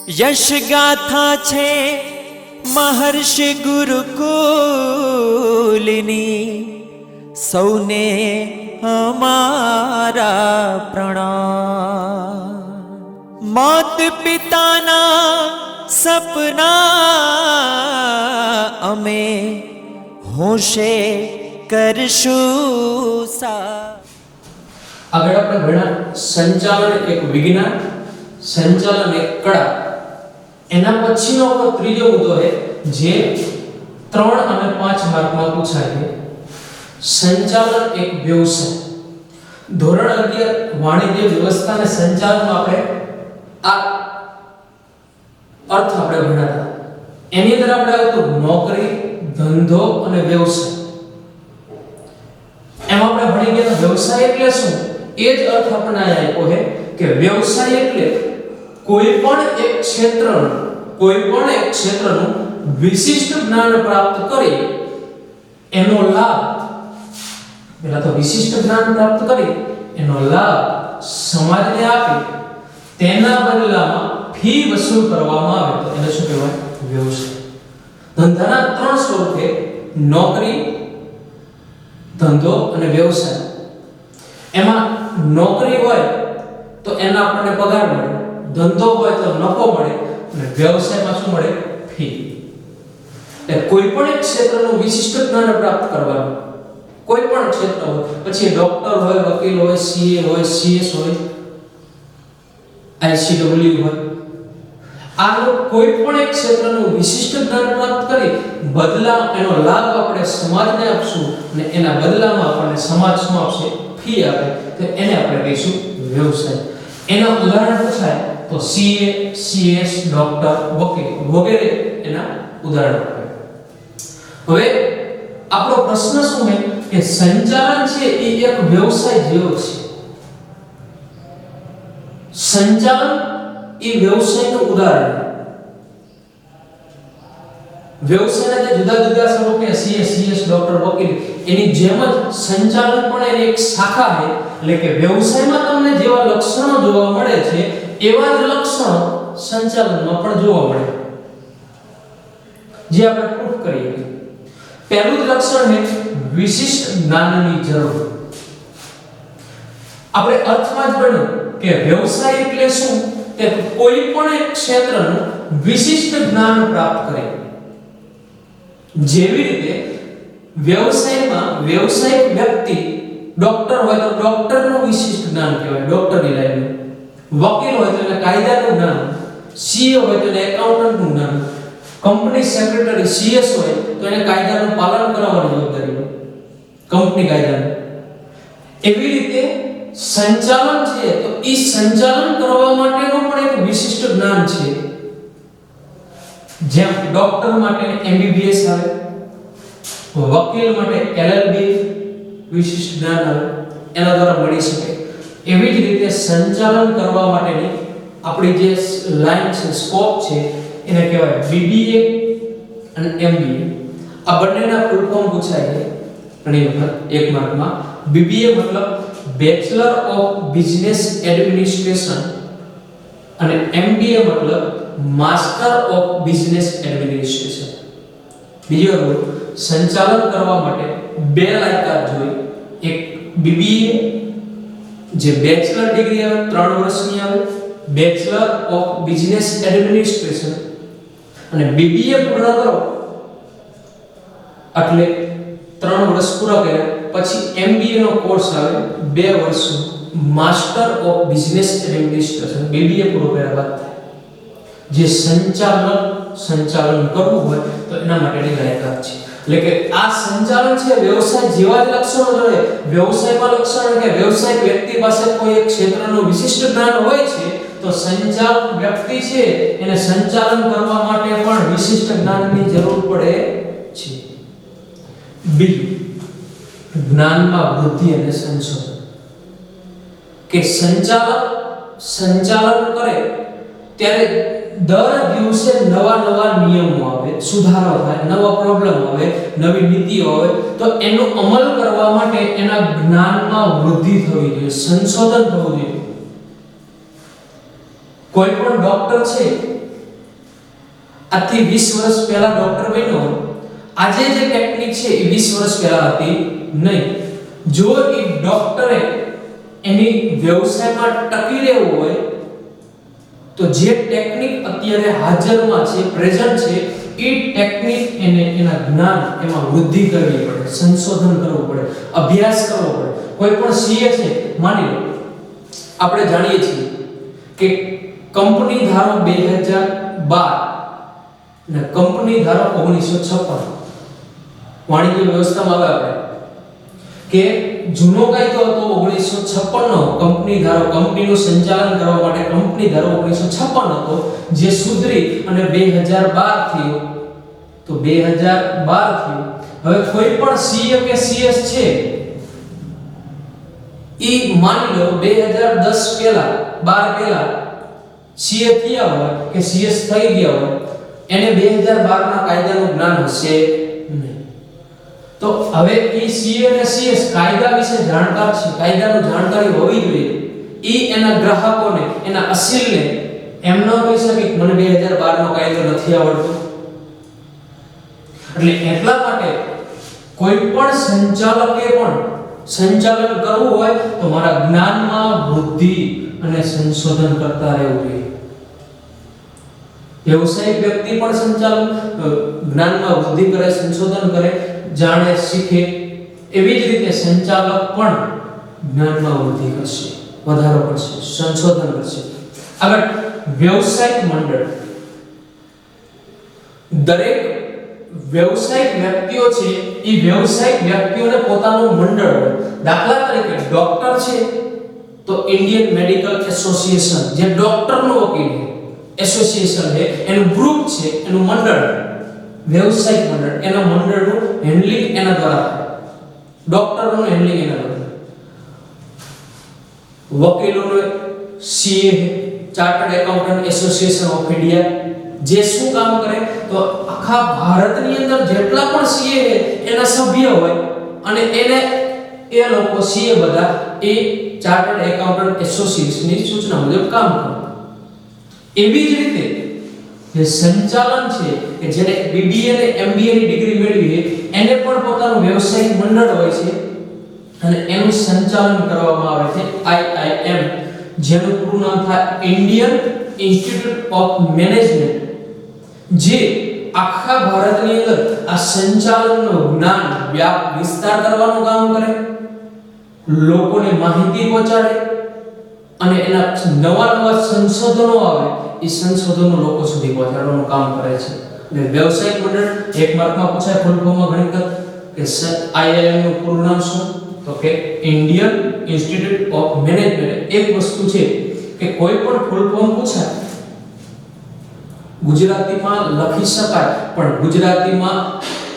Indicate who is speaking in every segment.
Speaker 1: यश गाथा छे महर्षि गुरुकुलनी सौने हमारा प्रणाम। मात पिताना सपना अमे होशे करशु सा।
Speaker 2: આગળ આપણે ભણ્યા સંચાલન એક વિજ્ઞાન, સંચાલન એક કળા। એના પછીનો ત્રીજો મુદ્દો છે જે 3 અને 5 માર્કમાં પૂછાય છે। સંચાલન એક વ્યવસાય। ધોરણ 11 વાણિજ્ય વ્યવસ્થા અને સંચાલનમાં આપણે આ અર્થ આપણે ભણ્યા હતા। એની અંદર આપણે આવતું નોકરી, ધંધો અને વ્યવસાય। એમાં આપણે ભણી ગયા વ્યવસાય એટલે શું, એ જ અર્થ આપણને આપ્યો છે કે વ્યવસાય એટલે કોઈ પણ એક ક્ષેત્રનું વિશિષ્ટ જ્ઞાન પ્રાપ્ત કરી એનો લાભ, પહેલા તો વિશિષ્ટ જ્ઞાન પ્રાપ્ત કરી એનો લાભ સમાજને આપી તેના બદલામાં ફી વસૂલ કરવામાં આવે તો એને શું કહેવાય, વ્યવસાય। ધંધાના 3 સ્વરૂપ છે, નોકરી, ધંધો અને વ્યવસાય। એમાં નોકરી હોય તો એના આપણને પગાર મળે, ધંધો હોય તો નફો મળે અને વ્યવસાયમાં શું મળે, ફી। એટલે કોઈ પણ એક ક્ષેત્રનું વિશિષ્ટ જ્ઞાન પ્રાપ્ત કરવાનું, કોઈ પણ ક્ષેત્ર હોય, પછી ડોક્ટર હોય, વકીલ હોય, સીએ હોય, સીએસ હોય, આઈસીડબ્લ્યુ હોય, આ કોઈ પણ એક ક્ષેત્રનું વિશિષ્ટ જ્ઞાન પ્રાપ્ત કરી બદલા એનો લાભ આપણે સમાજને આપશું અને એના બદલામાં આપણને સમાજ શું આપશે, ફી આપે, તો એને આપણે કહીશું વ્યવસાય। એના ઉદાહરણ પૂછાય તો સીએ, સીએસ, ડોક્ટર, વકીલ વગેરે એના ઉદાહરણ આપે। હવે આપણો પ્રશ્ન શું છે કે સંચાલન છે એ એક વ્યવસાય જેવો છે। સંચાલન એ વ્યવસાયનું ઉદાહરણ। વ્યવસાયના જે જુદા જુદા સ્વરૂપે સીએ, સીએસ, ડોક્ટર, વકીલ એની જેમ જ સંચાલન પણ એની એક શાખા છે। એટલે કે વ્યવસાયમાં તમને જેવા લક્ષણો જોવા મળે છે એવા જ લક્ષણો સંચાલનમાં પણ જોવા મળે, જે આપણે પ્રૂફ કરીએ। પહેલું જ લક્ષણ છે વિશિષ્ટ જ્ઞાનની જરૂર। આપણે અર્થમાં જ ભણ્યું કે વ્યવસાય એટલે શું, કે કોઈ પણ એક ક્ષેત્રનું વિશિષ્ટ જ્ઞાન પ્રાપ્ત કરે। જેવી રીતે વ્યવસાયમાં વ્યવસાયિક વ્યક્તિ ડોક્ટર હોય તો ડોક્ટરનું વિશિષ્ટ જ્ઞાન કહેવાય, ડોક્ટરની લાઈનનું। વકીલ હોય તો એને કાયદાનું જ્ઞાન, સીએ હોય તો એને એકાઉન્ટન્ટનું જ્ઞાન, કંપની સેક્રેટરી સીએસ હોય તો એને કાયદાનું પાલન કરવાની જવાબદારી હોય, કંપની કાયદાનું। એવી રીતે સંચાલન છે તો એ સંચાલન કરવા માટેનું પણ એક વિશિષ્ટ જ્ઞાન છે। જેમ ડોક્ટર માટે એમબીબીએસ આવે, વકીલ માટે એલએલબી વિશિષ્ટ જ્ઞાન આવે, એના દ્વારા મળી શકે। એવી જ રીતે સંચાલન કરવા માટેની આપણી જે લાઈન છે, સ્કોપ છે, એને કહેવાય બીબીએ અને એમબીએ। આ બંનેના ફૂલ ફોર્મ પૂછાય છે ઘણી વખત 1 માર્કમાં। બીબીએ મતલબ બેચલર ઓફ બિઝનેસ એડમિનિસ્ટ્રેશન અને એમબીએ મતલબ માસ્ટર ઓફ બિઝનેસ એડમિનિસ્ટ્રેશન। બીજો રૂલ, સંચાલન કરવા માટે 2 લાયકાત જોઈએ, એક બીબીએ જે બેચલર ડિગ્રી આવે 3 વર્ષની આવે, બેચલર ઓફ બિઝનેસ એડમિનિસ્ટ્રેશન, અને બીબીએ પૂર્ણ કરો એટલે 3 વર્ષ પૂરા કર્યા પછી એમબીએ નો કોર્સ આવે 2 વર્ષનો, master of business administration, BBA પૂરો કર્યા બાદ થાય। જે સંચાલન કરવું હોય તો એના માટેની લાયકાત છે। એટલે કે આ સંચાલન છે વ્યવસાય જેવા જ લક્ષણો જોઈએ। વ્યવસાયમાં લક્ષણ કે વ્યવસાયિક વ્યક્તિ પાસે કોઈ એક ક્ષેત્રનું વિશિષ્ટ જ્ઞાન હોય છે તો સંચાલક વ્યક્તિ છે એને સંચાલન કરવા માટે પણ વિશિષ્ટ જ્ઞાનની જરૂર પડે છે। બીજું, જ્ઞાનમાં વૃદ્ધિ અને સંશોધન। કે સંચાલન કરે ત્યારે દર દિવસે નવા નિયમો આવે, સુધારો થાય, નવા પ્રોબ્લેમ આવે, નવી નીતિઓ આવે, તો એનો અમલ કરવા માટે એના જ્ઞાનમાં વૃદ્ધિ થવી જોઈએ, સંશોધન થવું જોઈએ। કોઈ પણ ડોક્ટર છે આજથી 20 વર્ષ પહેલા ડોક્ટર બન્યો હોય, આજે જે ટેકનિક છે એ 20 વર્ષ પહેલા હતી નહીં. જો એ ડોક્ટરે એની વ્યવસાયમાં ટકી રહેવું હોય તો જે ટેકનિક અત્યારે હાજરમાં છે, પ્રેઝન્ટ છે, એ ટેકનિક એના જ્ઞાન એમાં વૃદ્ધિ કરવી પડે, સંશોધન કરવું પડે, અભ્યાસ કરવો પડે. કોઈ પણ સીએ છે, માની લો આપણે જાણીએ છીએ કે કંપની ધારો 2012 અને કંપની ધારો 1956 વાણિજ્ય વ્યવસ્થામાં આવે આપણે કે જૂનો કાયદો હતો 1956 નો કંપની ધારો, કંપનીનું સંચાલન કરવા માટે કંપની ધારો 1956 હતો, જે સુધરી અને 2012 થયો. તો 2012 થયો. હવે કોઈ પણ સીએ કે સીએસ છે ઈ માની લો 2010 પહેલા 12 પહેલા સીએ થયા હોય કે સીએસ થઈ ગયા હોય, એને 2012 ના કાયદાનું જ્ઞાન હશે નહીં. તો હવે ઈ સીએ અને સીએસ કાયદા વિશે જાણકાર છે, કાયદાનું જાણકારી હોવી જોઈએ. ઈ એના ગ્રાહકોને, એના અસીલને એમ ન કહી શકે કે મને 2012 નો કાયદો નથી આવડતો. એટલે એટલા માટે કોઈ પણ સંચાલકે પણ સંચાલન કરવું હોય તો મારા જ્ઞાનમાં વૃદ્ધિ અને સંશોધન કરતા રહેવું જોઈએ. વ્યવસાયિક વ્યક્તિ પણ સંચાલન જ્ઞાનમાં વૃદ્ધિ કરે, સંશોધન કરે, જાણે, શીખે. એવી જ રીતે સંચાલક પણ જ્ઞાનમાં વૃદ્ધિ કરશે, વધારો કરશે, સંશોધન કરશે. આગળ વ્યવસાયિક મંડળ. દરેક વ્યવસાયિક વ્યક્તિઓ છે એ વ્યવસાયિક વ્યક્તિઓને પોતાનું મંડળ હોય. દાખલા તરીકે ડોક્ટર છે તો ઇન્ડિયન મેડિકલ એસોસિએશન, જે ડોક્ટરનો વકીલ એસોસિએશન છે, એનું ગ્રુપ છે, એનું મંડળ, વ્યવસાયિક મંડળ. એના મંડળનું હેન્ડલિંગ એના દ્વારા થાય, ડોક્ટરોનું હેન્ડલિંગ એના દ્વારા. વકીલોનું CA, chartered accountant association of India, જે શું કામ કરે તો આખા ભારતની અંદર જેટલા પણ સીએ છે એના સભ્ય હોય અને એને એ લોકો સીએ બધા એ ચાર્ટર્ડ એકાઉન્ટન્ટ એસોસિએશનની સૂચના મુજબ કામ કરે. એવી જ રીતે જે સંચાલન છે કે જેને બીબીએ અને એમબીએ ની ડિગ્રી મેળવી છે, એને પણ પોતાનું વ્યવસાયિક મંડળ હોય છે અને એનું સંચાલન કરવામાં આવે છે આઈઆઈએમ, જેનું પૂરું નામ થાય ઇન્ડિયન ઇન્સ્ટિટ્યૂટ ઓફ મેનેજમેન્ટ, જે આખા ભારતની અંદર આ સંચાલનનું જ્ઞાન વિસ્તાર કરવાનું કામ કરે, લોકોને માહિતી પહોંચાડે અને એના નવા સંશોધનો આવે એ સંશોધનો લોકો સુધી પહોંચાડવાનું કામ કરે છે. અને વ્યવસાયિક મંડળ એક માર્કમાં પૂછાય ફૂલ ફોર્મમાં ઘણી વખત કે આઈઆઈએમ નું પૂરું નામ શું, તો કે ઇન્ડિયન ઇન્સ્ટિટ્યૂટ ઓફ મેનેજમેન્ટ. એક વસ્તુ છે કે કોઈ પણ ફૂલ ફોર્મ પૂછાય ગુજરાતીમાં લખી શકાય, પણ ગુજરાતીમાં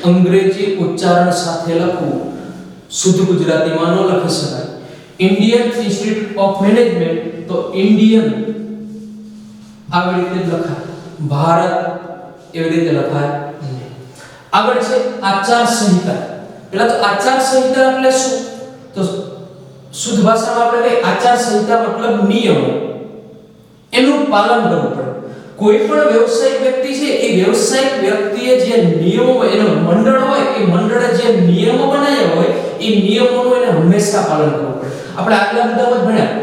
Speaker 2: અંગ્રેજી ઉચ્ચારણ સાથે લખવું, શુદ્ધ ગુજરાતીમાં ન લખી શકાય. ઇન્ડિયન ઇન્સ્ટિટ્યૂટ ઓફ મેનેજમેન્ટ તો ઇન્ડિયન આવી રીતે લખાય, ભારત એવી રીતે લખાય. આગળ છે આચાર સંહિતા. પહેલા તો આચાર સંહિતા એટલે શું, તો શુદ્ધ ભાષામાં આપણે કહીએ આચાર સંહિતા મતલબ નિયમો, એનું પાલન કરવું પડે. કોઈ પણ વ્યવસાયિક વ્યક્તિ છે એ વ્યવસાયિક વ્યક્તિએ જે નિયમો, એનો મંડળ હોય, એ મંડળે જે નિયમો બનાવ્યા હોય એ નિયમોનું એને હંમેશા પાલન કરવું પડે. આપણે આગલા મુદ્દામાં જ ભણ્યા,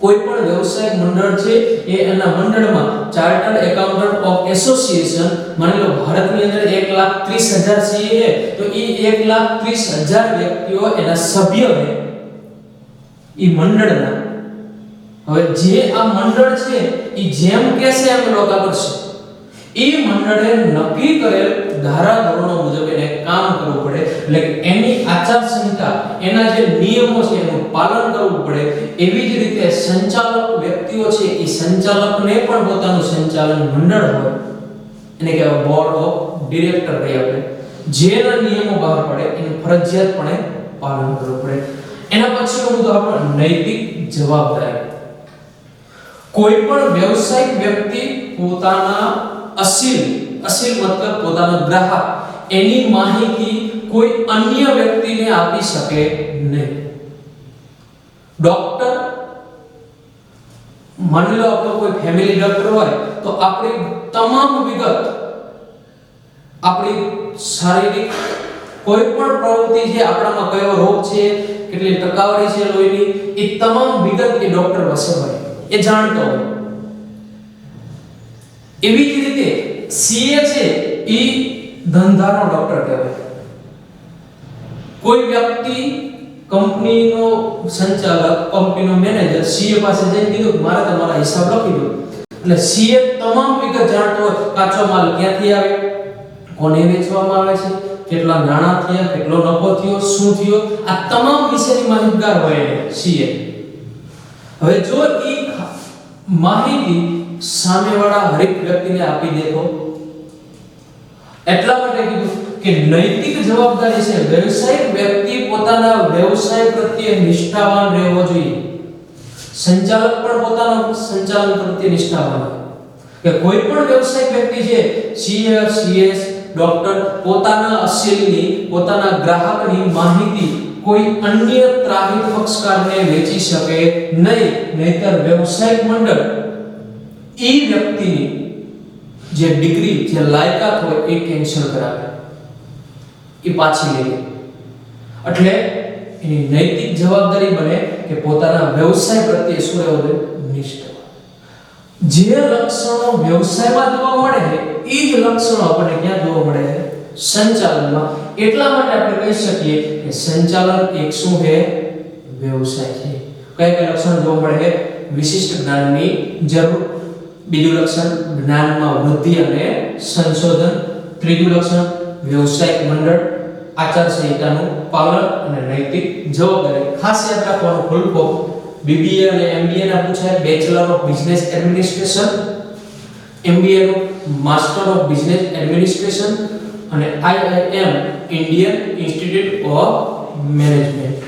Speaker 2: કોઈ પણ વ્યવસાયિક મંડળ છે એ એના મંડળમાં ચાર્ટર્ડ એકાઉન્ટન્ટ ઓફ એસોસિએશન, માની લો ભારતની અંદર 1,30,000 સીએ છે તો એ 1,30,000 વ્યક્તિઓ એના સભ્ય છે એ મંડળના. હવે જે આ મંડળ છે એ જેમ કહેશે એમ લોકો કરશે. એ મંડળે નક્કી કરેલ ધારા ધોરણો મુજબ એને કામ કરવું પડે. એટલે એની આચાર સંહિતા, એના જે નિયમો છે એનું પાલન કરવું પડે. એવી જ રીતે સંચાલક વ્યક્તિઓ છે એ સંચાલકને પણ પોતાનું સંચાલન મંડળ હોય, એને કહેવાય બોર્ડ ઓફ ડિરેક્ટર કહીએ આપણે. જેના નિયમો બહાર પડે એનું ફરજિયાતપણે પાલન કરવું પડે. એના પછીનો મુદ્દો આપણો નૈતિક જવાબદારી. કોઈ પણ વ્યવસાયિક વ્યક્તિ પોતાના અસીલ મતલબ પોતાના ગ્રાહક, એની માહિતી કોઈ અન્ય વ્યક્તિને આપી શકે નહીં. ડોક્ટર, માની લો આપણો કોઈ ફેમિલી ડોક્ટર હોય તો આપણી તમામ વિગત આપણી શારીરિક કોઈ પણ પ્રવૃત્તિ છે, આપણામાં કયો રોગ છે, કેટલી ટકાવારી છે લોહીની, એ તમામ વિગત એ ડોક્ટર પાસે હોય, એ જાણતો હોય. એવી જ રીતે સીએ છે એ ધંધાનો ડોક્ટર કહેવાય. કોઈ વ્યક્તિ કંપનીનો સંચાલક, કંપનીનો મેનેજર સીએ પાસે જઈને કીધું કે મારે તમારા હિસાબ લખી દો, એટલે સીએ તમામ વિગત જાણતો હોય. કાચો માલ ક્યાંથી આવે, કોને વેચવામાં આવે છે, કેટલા નાણાં થયા, કેટલો નફો થયો, શું થયો, આ તમામ વિશેની માહિતગાર હોય સીએ. હવે જો એ માહિતી સામેવાળા હરેક વ્યક્તિને આપી દે તો એટલા માટે કીધું કે નૈતિક જવાબદારી છે, વ્યવસાયિક વ્યક્તિ પોતાના વ્યવસાય પ્રત્યે નિષ્ઠાવાન રહેવો જોઈએ. સંચાલક પણ પોતાના સંચાલન પ્રત્યે નિષ્ઠાવાન કે કોઈ પણ વ્યવસાયિક વ્યક્તિ છે, સીએ, સીએસ, ડોક્ટર પોતાના અસલની, પોતાના ગ્રાહકની માહિતી કોઈ અન્ય ત્રાહિત પક્ષકારને વેચી શકે નહીં, નહીતર વ્યવસાયિક મંડળ એ વ્યક્તિની જે ડિગ્રી, જે લાયકાત હોય એ કેન્સલ કરાવે, એ પાછી લે. એટલે એની નૈતિક જવાબદારી બને કે પોતાના વ્યવસાય પ્રત્યે શું રહેવું જોઈએ, નિષ્ઠા. જે લક્ષણો વ્યવસાયમાં જોવા મળે છે એ જ લક્ષણો આપણને ક્યાં જોવા મળે છે, સંચાલનમાં. એટલા માટે આપણે કહી શકીએ કે સંચાલન એક શું છે, વ્યવસાય છે. કયા કયા લક્ષણ જોવા મળે છે, વિશિષ્ટ જ્ઞાનની જરૂર. બીજું લક્ષણ, જ્ઞાનમાં વૃદ્ધિ અને સંશોધન. ત્રીજું લક્ષણ, વ્યવસાયિક મંડળ, આચાર સંહિતાનું પાલન અને નૈતિક જવાબદારી. ખાસ યાદ રાખવાનું, ફૂલ ફોર્મ બીબીએ અને એમબીએ ના પૂછાય. Bachelor of business administration, MBA નો માસ્ટર ઓફ બિઝનેસ એડમિનિસ્ટ્રેશન અને IIM Indian institute of management.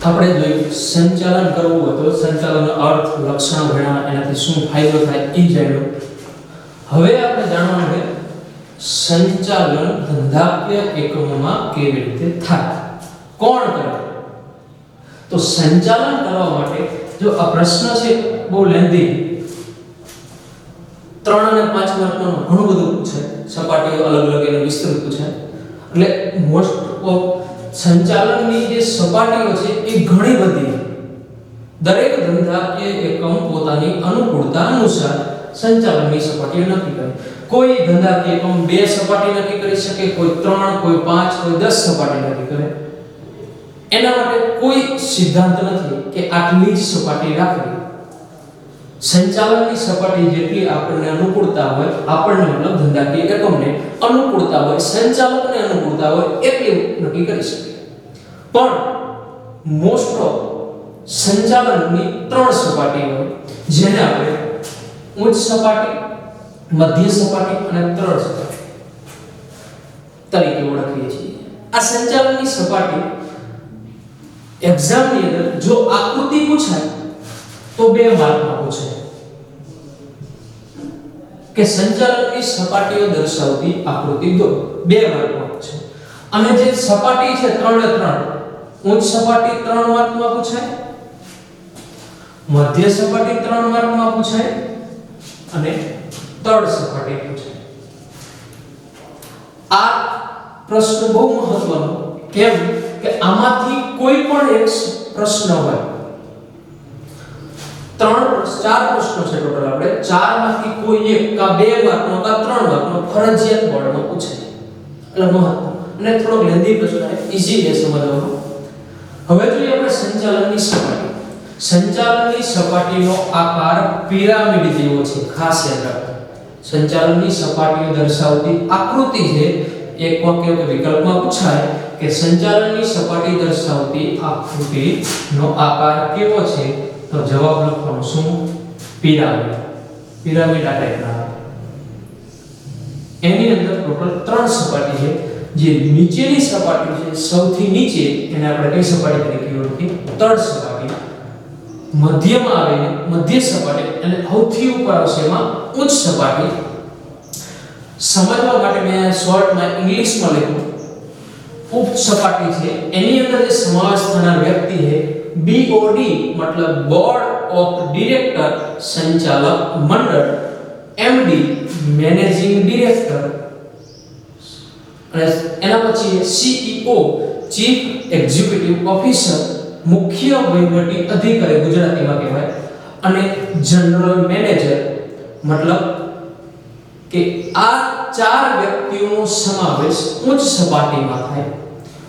Speaker 2: આપણે જોયું સંચાલન કરવું હોય તો સંચાલનનો અર્થ, લક્ષણો ભણ્યા, એનાથી શું ફાયદો થાય એ જાણ્યું. હવે આપણે જાણવાનું છે સંચાલન ધંધાકીય એકમોમાં કેવી રીતે થાય, કોણ કરે. તો સંચાલન કરવા માટે જો આ પ્રશ્ન છે બહુ લેન્ધી, 3 અને 5 માર્કનું ઘણું બધું પૂછાય, સપાટીઓ અલગ અલગ એને વિસ્તૃત પૂછાય. એટલે મોસ્ટ ઓફ સંચાલનની જે સપાટીઓ છે એ ઘણી બધી. દરેક ધંધાકીય એકમ પોતાની અનુકૂળતા અનુસાર સંચાલનની સપાટીઓ નક્કી કરે. કોઈ ધંધાકીય એકમ 2 સપાટી નક્કી કરી શકે, કોઈ 3, કોઈ 5, કોઈ 10 સપાટી નક્કી કરે. એના માટે કોઈ સિદ્ધાંત નથી કે આટલી જ સપાટી રાખવી. સંચાલનની સપાટી જેટલી આપણને અનુકૂળતા હોય, આપણને મતલબ ધંધાકીય એકમને અનુકૂળતા હોય, સંચાલકને અનુકૂળતા હોય એટલી નક્કી કરી શકે. પણ મોસ્ટ ઓફ સંચાલનની 3 સપાટી હોય, જેને આપણે ઉચ્ચ સપાટી, મધ્ય સપાટી અને તળ સપાટી તરીકે ઓળખીએ છીએ. આ સંચાલનની સપાટી એક્ઝામની અંદર જો આકૃતિ પૂછાય તો 2 માર્કમાં પૂછાય કે સંચાલનની સપાટીઓ દર્શાવતી આકૃતિ દો, 2 માર્કમાં પૂછાય. અને જે સપાટી છે 3 ઉચ્ચ સપાટી 3 માર્કમાં પૂછાય, મધ્ય સપાટી 3 માર્કમાં પૂછાય અને તળ સપાટી પૂછાય. આ પ્રશ્ન બહુ મહત્વનો. કેમ કે આમાંથી કોઈ પણ એક પ્રશ્ન હોય, 4 પ્રશ્નો છે ટોટલ, આપણે 4 માંથી કોઈ એક કા 2 માર્કનો કા 3 માર્કનો ફરજિયાત બોર્ડમાં પૂછાય. એટલે મહત્વ અને થોડો લેન્ધી પ્રશ્ન છે, ઈઝી છે સમજવાનો. હવે જોઈએ આપણે સંચાલનની સપાટી. સંચાલનની સપાટીનો આકાર પિરામિડ જેવો છે, ખાસ યાદ રાખો. સંચાલનની સપાટીઓ દર્શાવતી આકૃતિ છે. એક વાક્ય કે વિકલ્પમાં પૂછાય કે સંચાલનની સપાટી દર્શાવતી આકૃતિનો આકાર કેવો છે, તો જવાબ લખવાનો શું, પિરામિડ. પિરામિડ આ ટાઈપના. એની અંદર ટોટલ 3 સપાટી છે. જે નીચેની સપાટી છે, સૌથી નીચે, એને આપણે કઈ સપાટી તરીકે ઓળખીએ, તળ સપાટી. મધ્યમાં આવે મધ્ય સપાટી અને સૌથી ઉપર આવશે એમાં ઉચ્ચ સપાટી. સમજવા માટે મેં શોર્ટમાં ઇંગ્લિશમાં લખ્યું ઉપ સપાટી છે. એની અંદર જે સમાવેશ થનાર વ્યક્તિ છે BOD મતલબ બોર્ડ ઓફ ડિરેક્ટર, સંચાલક મંડળ. એમડી મેનેજિંગ ડિરેક્ટર અને એના પછી સીઈઓ ચીફ એક્ઝિક્યુટિવ ઓફિસર મુખ્ય વહીવટી અધિકારી ગુજરાતીમાં કહેવાય અને જનરલ મેનેજર મતલબ કે આ ચાર વ્યક્તિઓનો સમાવેશ ઉચ્ચ સપાટીમાં થાય.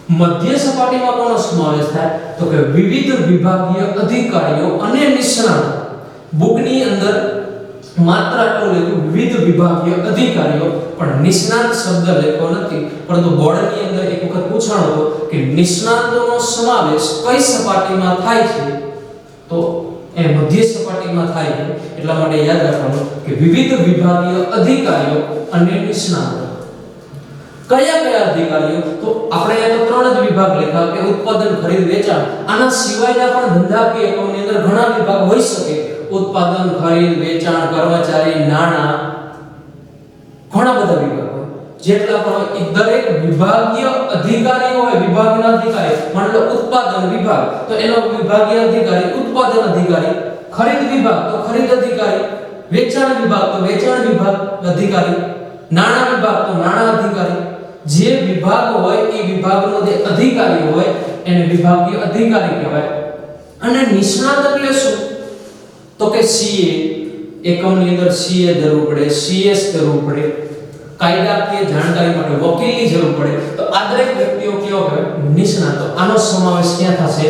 Speaker 2: મધ્ય સપાટીમાં કોનો સમાવેશ થાય તો કે વિવિધ વિભાગીય અધિકારીઓ અને નિષ્ણાત. બુકની અંદર માત્ર આટલું લખ્યું વિવિધ વિભાગીય અધિકારીઓ પણ નિષ્ણાત શબ્દ લખ્યો નથી, પરંતુ બોર્ડની અંદર એક વખત પૂછાણો હતો કે નિષ્ણાતોનો સમાવેશ કઈ સપાટીમાં થાય છે તો એ મધ્ય સપાટીમાં થાય છે. એટલા માટે યાદ રાખવાનું કે વિવિધ વિભાગીય અધિકારીઓ અને નિષ્ણાતો. કયા કયા અધિકારીઓ તો આપણે અહીંયા તો ત્રણ જ વિભાગ લખ્યા કે ઉત્પાદન ખરીદ વેચાણ. આના સિવાયના પણ ધંધાકીય એકમોની અંદર ઘણા વિભાગ હોઈ શકે. ઉત્પાદન ખરીદ વેચાણ કર્મચારી નાણાં ઘણા બધા વિભાગો જેટલા પણ હોય દરેક વિભાગીય અધિકારી હોય. વિભાગના અધિકારી માની લો ઉત્પાદન વિભાગ તો એનો વિભાગીય અધિકારી ઉત્પાદન અધિકારી, ખરીદ વિભાગ તો ખરીદ અધિકારી, વેચાણ વિભાગ તો વેચાણ વિભાગ અધિકારી, નાણાં વિભાગ તો નાણાં અધિકારી. જે વિભાગ હોય એ વિભાગનો જે અધિકારી હોય એને વિભાગીય અધિકારી કહેવાય. અને નિષ્ણાત એટલે શું તો કે સીએ એકમની અંદર સીએ જરૂર પડે, સીએસ જરૂર પડે, કાયદાકીય જાણકારી માટે વકીલની જરૂર પડે. તો આ દરેક વ્યક્તિઓ કેવો કહેવાય નિષ્ણાતો. આનો સમાવેશ ક્યાં થશે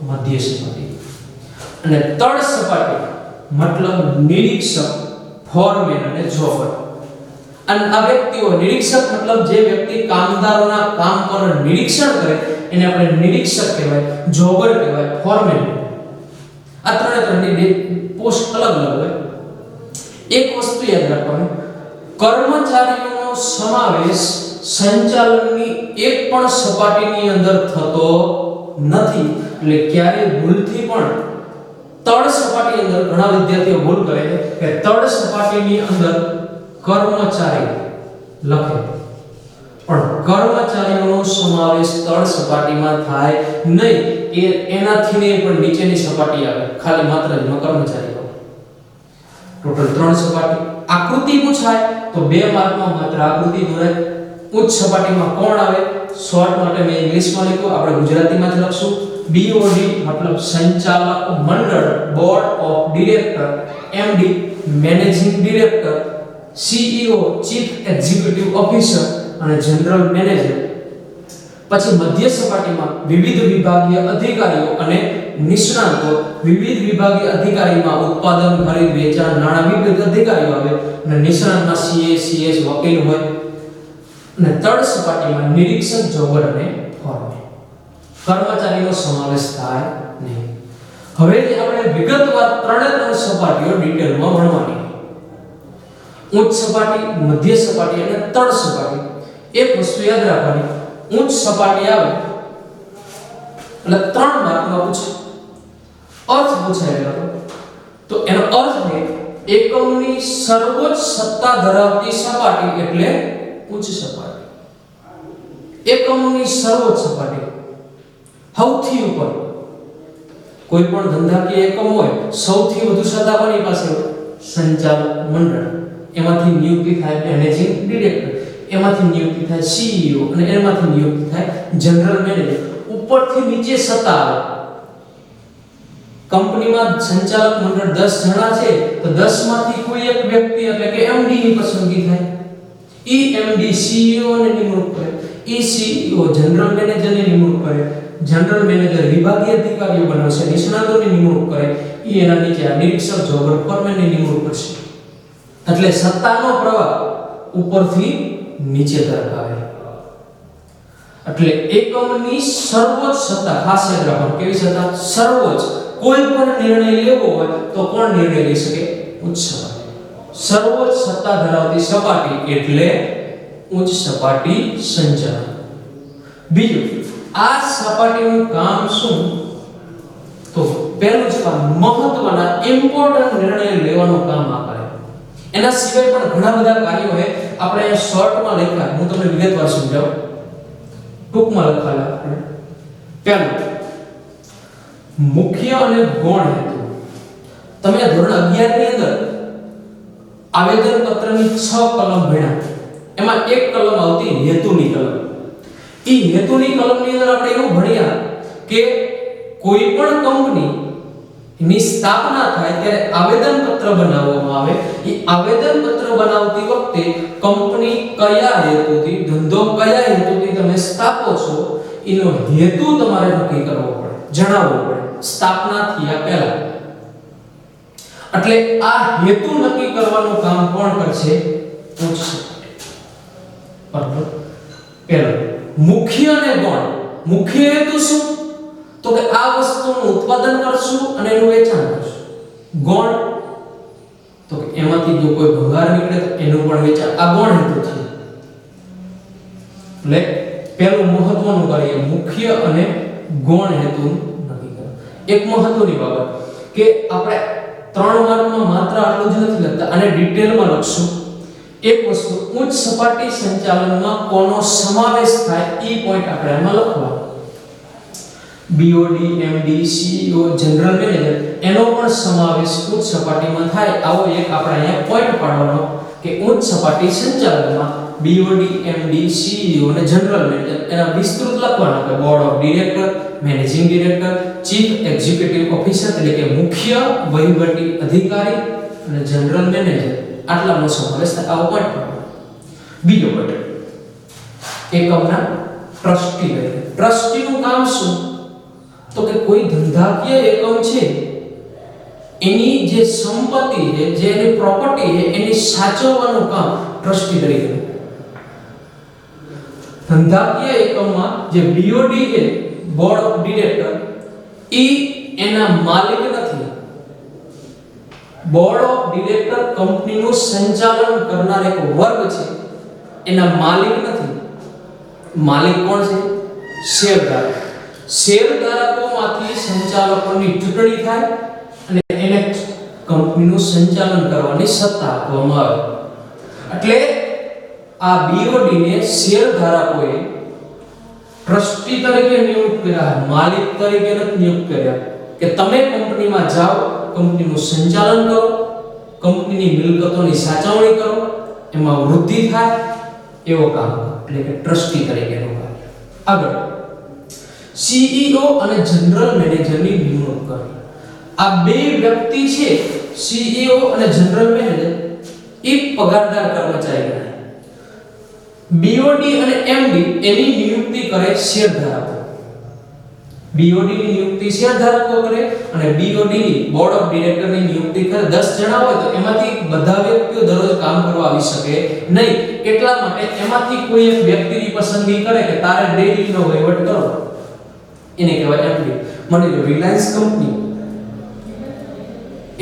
Speaker 2: મધ્ય સપાટી. અને તળ સપાટી મતલબ નિરીક્ષક, ફોરમેન અને જોબર. અને આ વ્યક્તિઓ નિરીક્ષક મતલબ જે વ્યક્તિ કામદારોના કામ પર નિરીક્ષણ કરે એને આપણે નિરીક્ષક કહેવાય, જોબર કહેવાય, ફોરમેન. આ ત્રણની પોસ્ટ અલગ અલગ હોય. એક વસ્તુ યાદ રાખવાની, કર્મચારીઓનો સમાવેશ સંચાલનની એક પણ સપાટીની અંદર થતો નથી. એટલે ક્યારે ભૂલથી પણ તળ સપાટી અંદર ઘણા વિદ્યાર્થીઓ ભૂલ કરે છે કે તળ સપાટીની અંદર કર્મચારી લખે પણ કર્મચારીઓનો સમાવેશ તળ સપાટીમાં થાય નહીં. એનાથી પણ નીચેની સપાટી આવે, ખાલી માત્ર કર્મચારીઓ. ટોટલ 3 સપાટી. આકૃતિ પૂછાય તો 2 માર્કમાં માત્ર આકૃતિ દોરાય. ઉચ્ચ સપાટીમાં કોણ આવે શોર્ટ માટે મેં ઇંગ્લિશમાં લખ્યું, આપણે ગુજરાતીમાં જ લખશું. BOD મતલબ સંચાલક મંડળ, board of director, MD managing director, CEO chief executive officer અને જનરલ મેનેજર. પછી મધ્ય સપાટીમાં વિવિધ વિભાગીય અધિકારીઓ અને નિષ્ણાતો. વિવિધ વિભાગીય અધિકારીમાં ઉત્પાદન ખરીદ વેચાણ નાણાં વિવિધ અધિકારીઓ આવે અને નિષ્ણાતમાં CA CS વકીલ હોય. અને તળ સપાટીમાં નિરીક્ષક, જોબર અને ફોરમેન. કર્મચારીનો સમાવેશ થાય નહીં. હવે આપણે વિગતવાર ત્રણે સપાટીઓ ડિટેલમાં ભણવાની. ઉચ્ચ સપાટી, મધ્ય સપાટી અને તળ સપાટી. એક વસ્તુ યાદ રાખવાની, ઉચ્ચ સપાટી આવે એટલે 3 માર્કમાં પૂછે, અર્થ પૂછાય. તો એનો અર્થ છે એકમની સર્વોચ્ચ સત્તા ધરાવતી સપાટી એટલે ઉચ્ચ સપાટી. એકમની સર્વોચ્ચ સપાટી સૌથી ઉપર. કોઈ પણ ધંધાકીય એકમ હોય સૌથી વધુ સત્તા કોની પાસે હોય સંચાલક મંડળ. એમાંથી નિયુક્તિ થાય મેનેજિંગ ડિરેક્ટર, એમાંથી નિયુક્તિ થાય CEO અને એમાંથી નિયુક્તિ થાય જનરલ મેનેજર. ઉપરથી નીચે સત્તા આવે. કંપનીમાં સંચાલક મંડળ 10 જણા છે તો 10 માંથી કોઈ એક વ્યક્તિ એટલે કે MD ની પસંદગી થાય. MD CEO ને નિમણૂક કરે, CEO જનરલ મેનેજર ની નિમણૂક કરે, જનરલ મેનેજર વિભાગીય અધિકારીઓ બનાવશે, નિષ્ણાતોની નિમણૂક કરે, એના નીચે નિરીક્ષક, જોબર, ફોરમેન ની નિમણૂક કરશે. એટલે સત્તાનો પ્રવાહ ઉપરથી નીચે તરફ આવે. એટલે એકમની સર્વોચ્ચ સત્તા, ખાસ યાદ રાખવાનું કેવી સત્તા સર્વોચ્ચ. કોઈ પણ નિર્ણય લેવો હોય તો કોણ નિર્ણય લઈ શકે ઉચ્ચ સપાટી. સર્વોચ્ચ સત્તા ધરાવતી સપાટી એટલે ઉચ્ચ સપાટી સંચાલન. બીજું, આ સપાટીનું કામ શું તો પહેલું જ કામ મહત્વના ઇમ્પોર્ટન્ટ નિર્ણય લેવાનું કામ આ કરે. એના સિવાય પણ ઘણા બધા કાર્યો છે, આપણે અહીંયા શોર્ટમાં લખ્યા, હું તમને વિગતવાર સમજાવું. ટૂંકમાં લખાયેલા આપણે. પહેલું, મુખ્ય અને ગૌણ હેતુ. તમે ધોરણ 11 ની અંદર આવેદન પત્રની 6 કલમ ભણ્યા, એમાં એક કલમ આવતી હેતુની કલમ. ઈ હેતુની કલમની અંદર આપણે એવું ભણ્યા કે કોઈ પણ કંપની ની સ્થાપના થાય ત્યારે આવેદન પત્ર બનાવવામાં આવે. એ આવેદન પત્ર બનાવતી વખતે કંપની કયા હેતુથી, ધંધો કયા હેતુથી તમે સ્થાપો છો એનો હેતુ તમારે નક્કી કરવો પડે, જણાવવો પડે સ્થાપના થયા પહેલા. એટલે આ હેતુ નક્કી કરવાનું કામ કોણ કરશે? ઉચ્ચ સપાટી. બરાબર. પહેલો મુખ્ય અને ગૌણ. મુખ્ય હેતુ શું? તો કે આ વસ્તુનું ઉત્પાદન કરશું અને એનું વેચાણ કરશું. ગૌણ તો કે એમાંથી જો કોઈ ભંગાર નીકળે તો એનું પણ વેચાણ. આ ગૌણ હેતુ છે. એટલે પહેલું મહત્વનું કાર્ય મુખ્ય અને ગૌણ હેતુ નક્કી કરો. એક મહત્વની બાબત કે આપણે 3 માર્કમાં માત્ર આટલું જ નથી લખતા, અને ડિટેલમાં લખશું. એક વસ્તુ ઉચ્ચ સપાટી સંચાલનમાં કોનો સમાવેશ થાય એ પોઈન્ટ આપણે આમાં લખવાનો. BOD, MD, CEO, general manager એનો પણ સમાવેશ ઉચ્ચ સપાટીમાં થાય. આવો એક આપણે અહીંયા પોઈન્ટ પાડવાનો કે ઉચ્ચ સપાટી સંચાલનમાં BOD, MD, CEO અને જનરલ મેનેજર એના વિસ્તૃત લખવાના કે board of director, managing director, chief executive officer એટલે કે મુખ્ય વહીવટી અધિકારી અને જનરલ મેનેજર આટલાનો સમાવેશ થાય. આવો પોઈન્ટ પાડવાનો. બીજો પોઈન્ટ એકમના ટ્રસ્ટી. ટ્રસ્ટીનું કામ શું? તો કે કોઈ ધંધાકીય એકમ છે એની જે સંપત્તિ છે, જે એની પ્રોપર્ટી છે એની સાચવવાનું કામ ટ્રસ્ટી તરીકે. ધંધાકીય એકમમાં જે BOD છે, બોર્ડ ઓફ ડિરેક્ટર, એ એના માલિક નથી. બોર્ડ ઓફ ડિરેક્ટર કંપનીનું સંચાલન કરનાર એક વર્ગ છે, એના માલિક નથી. માલિક કોણ છે? શેરધારક. શેરધારકોમાંથી સંચાલકોની ચૂંટણી થાય અને એને કંપનીનું સંચાલન કરવાની સત્તા આપવામાં આવે. એટલે આ BOD ને શેરધારકોએ ટ્રસ્ટી તરીકે નિયુક્ત કર્યા, માલિક તરીકે નથી નિયુક્ત કર્યા કે તમે કંપનીમાં જાઓ, કંપનીનું સંચાલન કરો, કંપનીની મિલકતોની સાચવણી કરો, એમાં વૃદ્ધિ થાય એવો કામ એટલે કે ટ્રસ્ટી તરીકેનું કાર્ય. આગળ CEO અને જનરલ મેનેજરની નિમણૂક કરવી. આ બે વ્યક્તિ છે, CEO અને જનરલ મેનેજર, એ પગારદાર કર્મચારી ગણાય. BOD અને MD એની નિયુક્તિ કરે શેરધારકો. BOD ની નિયુક્તિ શેરધારકો કરે અને BOD ની બોર્ડ ઓફ ડિરેક્ટરની નિયુક્તિ કરે. 10 જણા હોય તો એમાંથી બધા વ્યક્તિઓ દરરોજ કામ કરવા આવી શકે નહીં. એટલા માટે એમાંથી કોઈ એક વ્યક્તિની પસંદગી કરે કે તારે ડેઈલીનો વહીવટ કરવો, એને કહેવાય MD. માની લો રિલાયન્સ કંપની,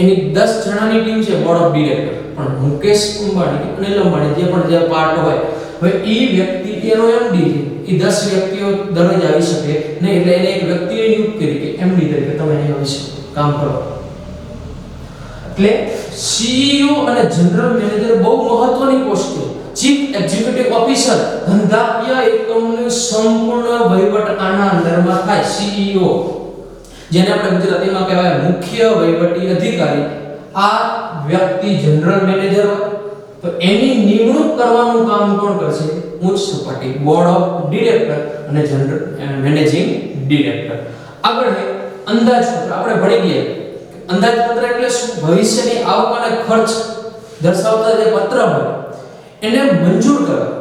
Speaker 2: એની 10 જણાની ટીમ છે બોર્ડ ઓફ ડિરેક્ટર, પણ મુકેશ અંબાણી, અનિલ અંબાણી જે પણ જે પાર્ટ હોય, હવે એ વ્યક્તિ એનો MD છે. એ 10 વ્યક્તિઓ દરરોજ આવી શકે નહીં, એટલે એને એક વ્યક્તિએ નિયુક્ત કરી કે MD તરીકે તમે અહીં આવી શકો, કામ કરો. એટલે CEO અને જનરલ મેનેજર બહુ મહત્વની પોસ્ટ છે. ચીફ એક્ઝિક્યુટિવ ઓફિસર ધંધાકીય એકમનો સંપૂર્ણ વહીવટ આના અંદરમાં થાય. CEO જેને આપણે ગુજરાતીમાં કહેવાય મુખ્ય વહીવટી અધિકારી. આ વ્યક્તિ જનરલ મેનેજર હોય તો એની નિમણૂક કરવાનું કામ કોણ કરશે? ઉચ્ચ સપાટી બોર્ડ ઓફ ડિરેક્ટર અને જનરલ મેનેજિંગ ડિરેક્ટર. આગળ અંદાજપત્ર આપણે ભણી ગયા. અંદાજપત્ર એટલે શું? ભવિષ્યની આવક અને ખર્ચ દર્શાવતા જે પત્ર હોય એને મંજૂર કરવા.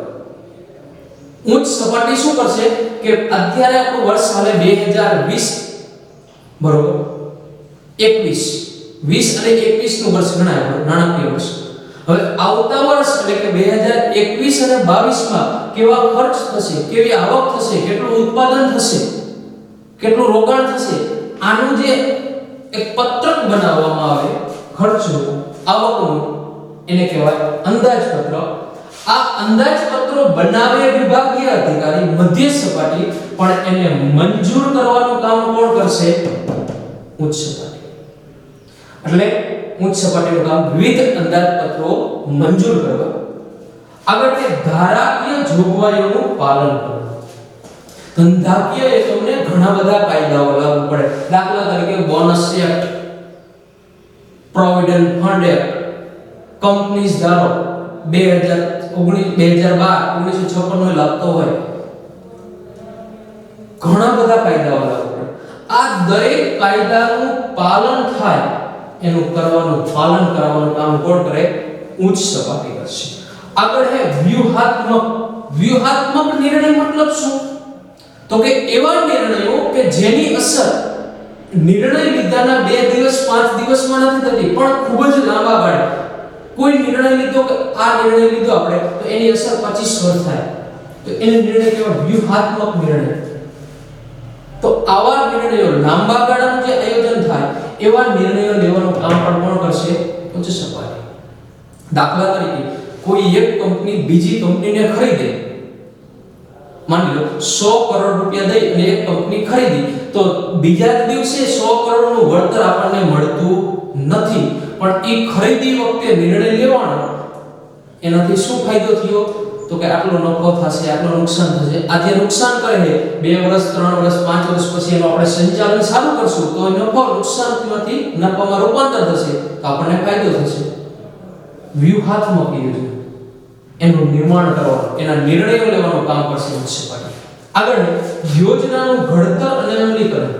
Speaker 2: ઉચ્ચ સપાટી શું કરશે કે અત્યારે આપણું વર્ષ હાલે 2020 બરોબર, 21 અને 21 નું વર્ષ ગણાય નાણાકીય વર્ષ. હવે આવતા વર્ષ એટલે કે 2021 અને 22 માં કેવા ખર્ચ થશે, કેવી આવક થશે, કેટલું ઉત્પાદન થશે, કેટલું રોકાણ થશે, આનું જે એક પત્રક બનાવવામાં આવે ખર્ચનું, આવકનું, એને કહેવાય અંદાજપત્ર. આ અંદાજપત્રો બનાવે વિભાગીય અધિકારી, મધ્ય સપાટી, પણ એને મંજૂર કરવાનું કામ કોણ કરશે? ઉચ્ચ સપાટી. એટલે ઉચ્ચ સપાટીનું કામ વિવિધ અંદાજપત્રો મંજૂર કરવા. આગળ કે ધારાકીય જોગવાઈઓનું પાલન કરવું. ધંધાકીય એકમને ઘણા બધા કાયદાઓ લાગુ પડે. દાખલા તરીકે bonus act, provident fund act, companies ધારો 1956 નો લાગતો હોય, ઘણા બધા કાયદાઓ લાગુ પડે. આ દરેક કાયદાનું પાલન થાય એનું પાલન કરવાનું કામ કોણ કરે? ઉચ્ચ સપાટી કરશે. આગળ હે વ્યૂહાત્મક નિર્ણય. મતલબ શું? તો કે એવા નિર્ણયો કે જેની અસર નિર્ણય લીધાના 2 દિવસ 5 દિવસમાં નથી થતી, પણ ખૂબ જ લાંબા ગાળે. કોઈ નિર્ણય લીધો કે આ નિર્ણય લીધો આપણે, તો એની અસર 25 વર્ષ થાય, તો એને નિર્ણય કહેવાય વ્યૂહાત્મક નિર્ણય. તો આવા નિર્ણયો લાંબા ગાળાનું જે આયોજન થાય એવા નિર્ણયો લેવાનું કામ પણ કોણ કરશે? ઉચ્ચ સપાટી. દાખલા તરીકે કોઈ એક કંપની બીજી કંપનીને ખરીદે, માની લો 100 કરોડ રૂપિયા દઈ અને એક કંપની ખરીદી, તો બીજા જ દિવસે 100 કરોડનું વળતર આપણને મળતું નથી, પણ એ ખરીદી વખતે નિર્ણય લેવાનો એનાથી શું ફાયદો થયો? તો કે આટલો નફો થશે, આટલો નુકસાન થશે. આ જે નુકસાન કરે છે 2 વર્ષ 3 વર્ષ 5 વર્ષ પછી એનું આપણે સંચાલન સારું કરશું તો નફો નુકસાનમાંથી નફામાં રૂપાંતર થશે, તો આપણને ફાયદો થશે. વ્યૂહાત્મક યોજના, એનું નિર્માણ કરવાનું, એના નિર્ણયો લેવાનું કામ કરશે ઉચ્ચ સપાટી. આગળ યોજનાનું ઘડતર અને અમલીકરણ.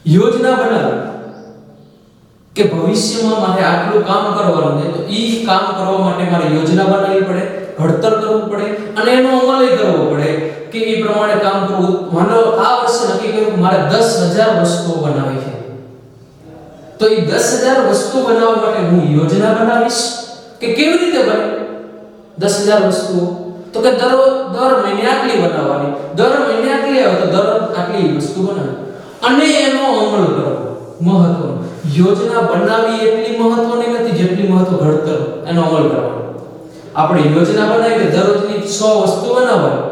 Speaker 2: યોજના બનાવી કે ભવિષ્યમાં મારે આટલું કામ કરવાનું છે, તો ઈ કામ કરવા માટે મારે યોજના બનાવવી પડે, ઘડતર કરવું પડે અને એનો અમલ કરવો પડે કે એ પ્રમાણે કામ કરવું. માનો આ વર્ષે નક્કી કર્યું મારે 10,000 વસ્તુઓ બનાવવી છે, તો એ 10,000 વસ્તુ બનાવવા માટે હું યોજના બનાવીશ કે કેવી રીતે બને 10,000 વસ્તુઓ? તો કે દર મહિને આટલી બનાવવાની, દર મહિને આટલી આવે તો દર આટલી વસ્તુ બનાવવાની અને એનો અમલ કરવો. મહત્વનું, યોજના બનાવી એટલી મહત્વની નથી જેટલી મહત્વ ઘડતર, એનો અમલ કરવાનો. આપણે યોજના બનાવી કે દરરોજની 100 વસ્તુ બનાવવાની,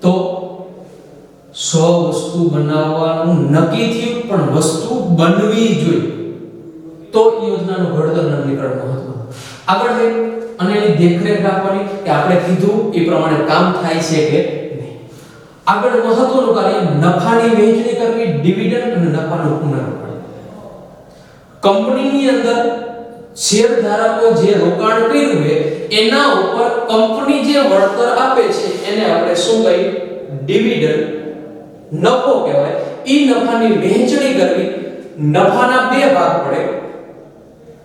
Speaker 2: તો 100 વસ્તુ બનાવવાનું નક્કી થયું, પણ વસ્તુ બનવી જોઈએ, તો યોજનાનું ઘડતર અમલીકરણ મહત્વનું. આગળ અને એની દેખરેખ રાખવાની કે આપણે કીધું એ પ્રમાણે કામ થાય છે કે નહીં. આગળ મહત્વનું કાર્ય નફાની વહેંચણી કરવી, ડિવિડન્ડ અને નફાનું પુનર્વહન. કંપનીની અંદર શેરધારકો જે રોકાણ કર્યું છે એના ઉપર કંપની જે વળતર આપે છે એને આપણે શું કહીએ? ડિવિડન્ડ, નફો કહેવાય. ઈ નફાની વહેંચણી કરવી. નફાના 2 ભાગ પડે.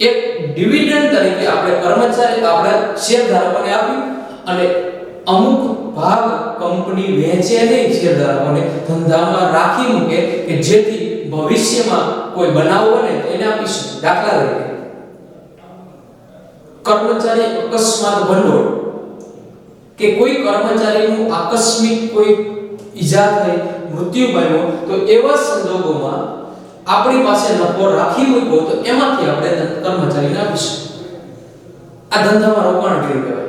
Speaker 2: એક ડિવિડન્ડ તરીકે આપણે શેરધારકોને આપી અને અમુક ભાગ કંપની વહેંચે નહીં શેરધારકોને, ધંધામાં રાખી મૂકે કે જેથી ભવિષ્યમાં કોઈ બનાવ બને તો એને આપી શકે. દાખલા તરીકે કર્મચારી અકસ્માત ભંડોળ કે કોઈ કર્મચારીનું આકસ્મિક કોઈ ઈજા થઈ, મૃત્યુ પામ્યો, તો એવા સંજોગોમાં આપણી પાસે નફો રાખી મૂક્યો તો એમાંથી આપણે કર્મચારીને આપી શકીએ. આ ધંધામાં રોકાણ કર્યું કહેવાય.